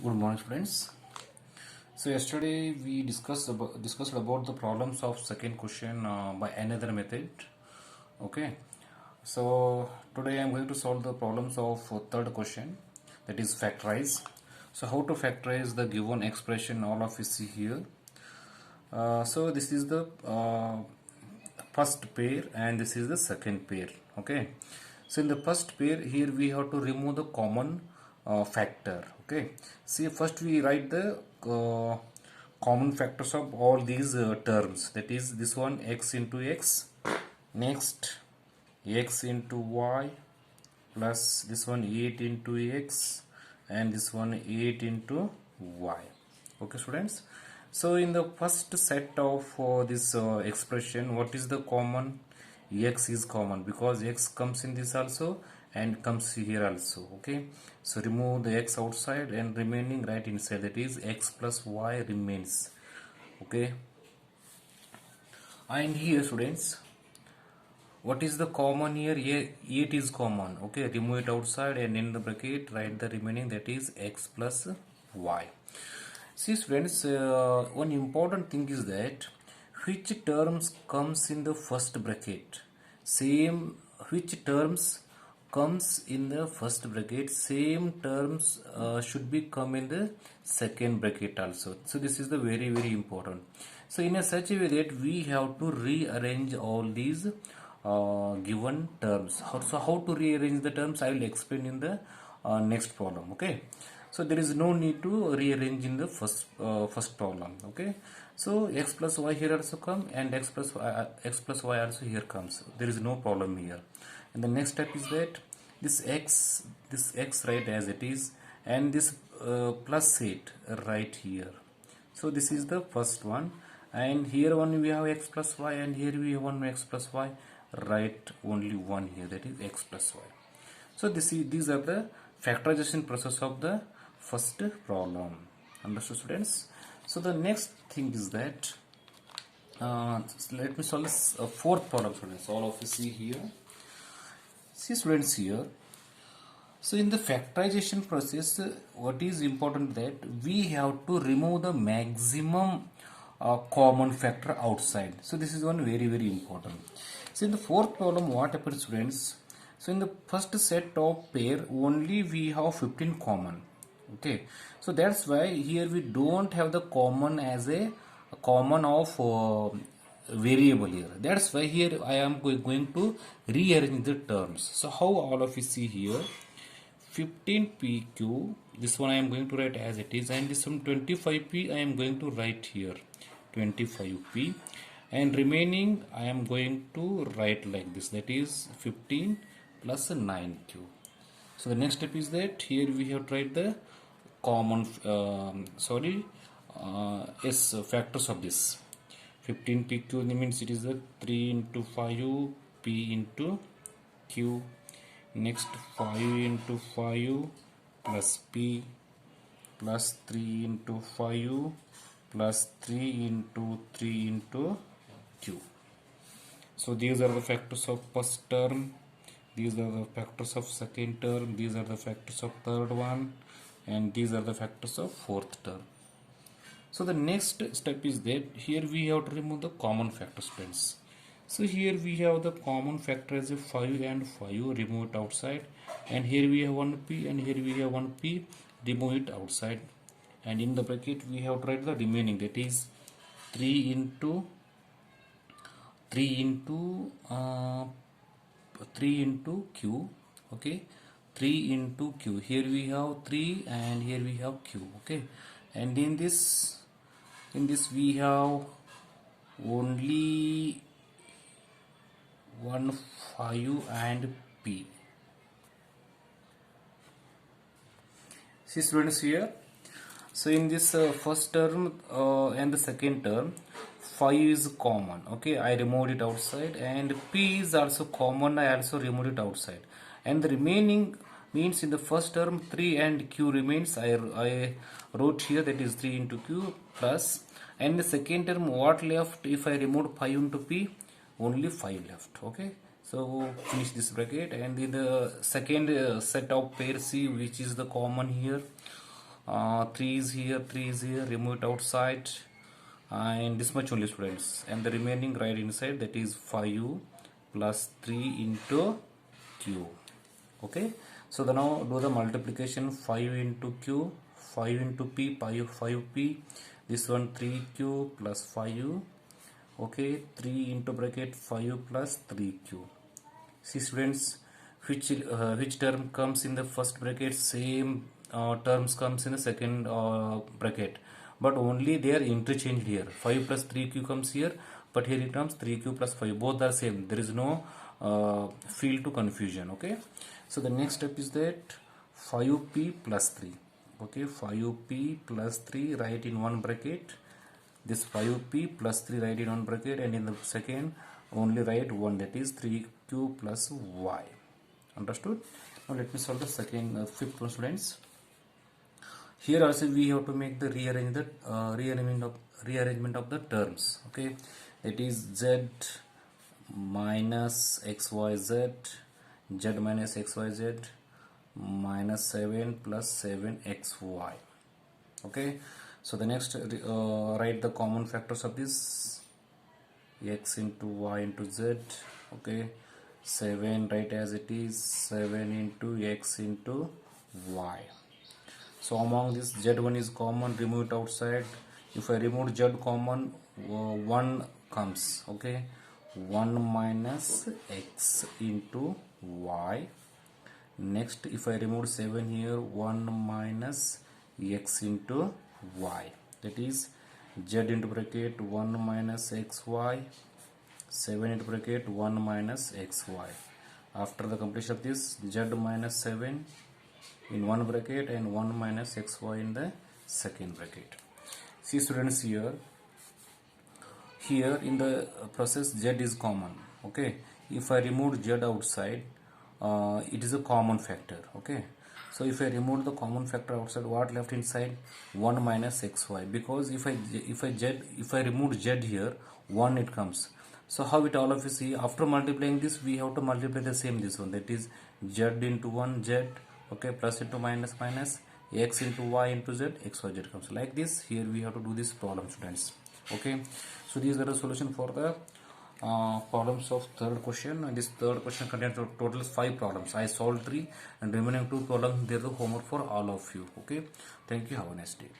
Good morning, students. So yesterday we discussed about the problems of second question by another method. Okay. So today I am going to solve the problems of third question, that is factorize. So how to factorize the given expression? All of you see here. So this is the first pair and this is the second pair. Okay. So in the first pair here we have to remove the common factor. Okay. See, first we write the common factors of all these terms, that is this one x into x, next x into y, plus this one 8 into x, and this one 8 into y. Okay, students. So in the first set of this expression, what is the common? X is common because x comes in this also and comes here also. Okay, so remove the x outside and remaining right inside, that is x plus y remains. Okay, and here students, what is the common here? 8 is common. Okay, remove it outside and in the bracket write the remaining, that is x plus y. See students, one important thing is that which terms comes in the first bracket, same which terms comes in the first bracket, same terms should be come in the second bracket also. So this is the very important. So in a such a way that we have to rearrange all these given terms. So how to rearrange the terms, I will explain in the next problem. Okay, so there is no need to rearrange in the first problem. Okay, so x plus y here also come and x plus y also here comes. There is no problem here. And the next step is that this x write as it is, and this plus 8 right here. So this is the first one, and here one we have x plus y, and here we have one x plus y. Write only one here, that is x plus y. So these are the factorization process of the first problem. Understood, students? So the next thing is that let me solve this fourth problem, students. All of you see here. See students here. So in the factorization process, what is important that we have to remove the maximum common factor outside. So this is one very important. So in the fourth problem, what happens, students? So in the first set of pair, only we have 15 common. Okay, so that's why here we don't have the common as a common of variable here. That's why here I am going to rearrange the terms. So how all of you see here, 15pq, this one I am going to write as it is, and this one 25p I am going to write here 25p, and remaining I am going to write like this, that is 15 plus 9q. So the next step is that here we have tried the common factors of this 15pq, means it is the 3 into 5 p into q, next 5 into 5 plus p plus 3 into 5 plus 3 into 3 into q. So these are the factors of first term, these are the factors of second term, these are the factors of third one, and these are the factors of fourth term. So the next step is that here we have to remove the common factors, friends. So here we have the common factor as a 5 and 5, remove it outside, and here we have 1p and here we have 1p, remove it outside, and in the bracket we have to write the remaining, that is 3 into 3 into q. Okay, 3 into q, here we have 3 and here we have q. Okay, and in this we have only 1 5 and p. See students here, so in this first term and the second term, 5 is common. Okay, I removed it outside, and p is also common, I also removed it outside, and the remaining means in the first term 3 and q remains, I wrote here, that is 3 into q plus, and the second term what left, if I removed 5 into p, only 5 left. Okay, so finish this bracket, and in the second set of pair C, which is the common here, 3 is here, 3 is here, remove it outside, and this much only, students, and the remaining right inside, that is 5 plus 3 into q. Okay, so now do the multiplication. 5 into q, 5 into p, 5p, this one 3q plus 5. Okay, 3 into bracket 5 plus 3q. See, students, which term comes in the first bracket, same terms comes in the second bracket, but only they are interchanged here. 5 plus 3q comes here, but here it comes 3q plus 5, both are same. There is no field to confusion. Okay, so the next step is that 5p plus 3. Okay, 5p plus 3 write in one bracket, this 5p plus 3 write in one bracket, and in the second only write 1, that is 3q plus y. Understood? Now let me solve the second fifth one, students. Here also we have to make the rearrangement of the terms. Okay, it is z minus xyz, z minus xyz minus 7 plus 7xy. Okay, so the next write the common factors of this, x into y into z. Okay, 7 write as it is, 7 into x into y. So among this, z1 is common, remove it outside. If I remove z common, 1 comes. Okay, 1 minus x into y. Next, if I remove 7 here, 1 minus x into y, that is z into bracket 1 minus xy, 7 into bracket 1 minus xy. After the completion of this, z minus 7 in one bracket and 1 minus xy in the second bracket. See, students, here in the process z is common. Okay, if I remove z outside, it is a common factor. Okay, so if I remove the common factor outside, what left inside? 1 minus xy, because if I remove z here, 1 it comes. So how it, all of you see, after multiplying this, we have to multiply the same this one, that is z into 1 z. Okay, plus into minus minus, x into y into z, x y z comes like this. Here we have to do this problem, students. Okay, so these are the solution for the problems of third question, and this third question contains total 5 problems. I solved 3, and remaining 2 problems, there is homework for all of you. Okay, thank you, have a nice day.